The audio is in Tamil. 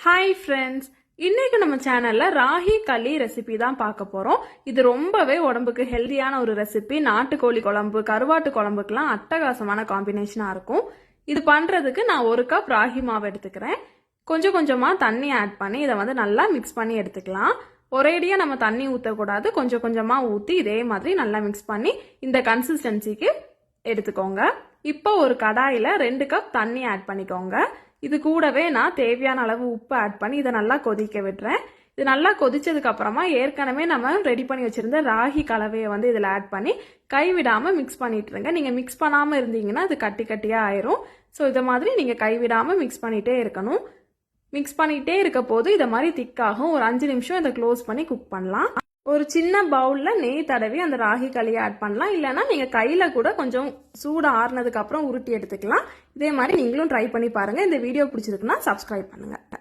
ஹாய் ஃப்ரெண்ட்ஸ், இன்னைக்கு நம்ம சேனல்ல ராகி களி ரெசிபி தான் பார்க்க போறோம். இது ரொம்பவே உடம்புக்கு ஹெல்தியான ஒரு ரெசிபி. நாட்டுக்கோழி குழம்பு, கருவாட்டு குழம்புக்கெல்லாம் அட்டகாசமான காம்பினேஷனா இருக்கும். இது பண்றதுக்கு நான் 1 கப் ராகி மாவு எடுத்துக்கிறேன். கொஞ்சம் கொஞ்சமா தண்ணி ஆட் பண்ணி இதை நல்லா மிக்ஸ் பண்ணி எடுத்துக்கலாம். ஒரேடியா நம்ம தண்ணி ஊற்றக்கூடாது, கொஞ்சம் கொஞ்சமா ஊற்றி இதே மாதிரி நல்லா மிக்ஸ் பண்ணி இந்த கன்சிஸ்டன்சிக்கு எடுத்துக்கோங்க. இப்போ ஒரு கடாயில் 2 கப் தண்ணி ஆட் பண்ணிக்கோங்க. இது கூடவே நான் தேவையான அளவு உப்பு ஆட் பண்ணி இதை நல்லா கொதிக்க விடுறேன். இது நல்லா கொதிச்சதுக்கு அப்புறமா ஏற்கனவே நம்ம ரெடி பண்ணி வச்சிருந்த ராகி கலவையை இதில் ஆட் பண்ணி கைவிடாமல் மிக்ஸ் பண்ணிட்டுருங்க. நீங்கள் மிக்ஸ் பண்ணாமல் இருந்தீங்கன்னா அது கட்டி கட்டியாக ஆயிரும். ஸோ இதை மாதிரி நீங்கள் கைவிடாமல் மிக்ஸ் பண்ணிகிட்டே இருக்கணும். மிக்ஸ் பண்ணிகிட்டே இருக்க போது இதை மாதிரி திக்காகும். ஒரு 5 நிமிஷம் இதை க்ளோஸ் பண்ணி குக் பண்ணலாம். ஒரு சின்ன பவுலில் நெய் தடவி அந்த ராகி களியை ஆட் பண்ணலாம். இல்லைன்னா நீங்கள் கையில் கூட கொஞ்சம் சூடு ஆறுனதுக்கு அப்புறம் உருட்டி எடுத்துக்கலாம். இதே மாதிரி நீங்களும் ட்ரை பண்ணி பாருங்கள். இந்த வீடியோ பிடிச்சிருக்குன்னா சப்ஸ்கிரைப் பண்ணுங்கள்.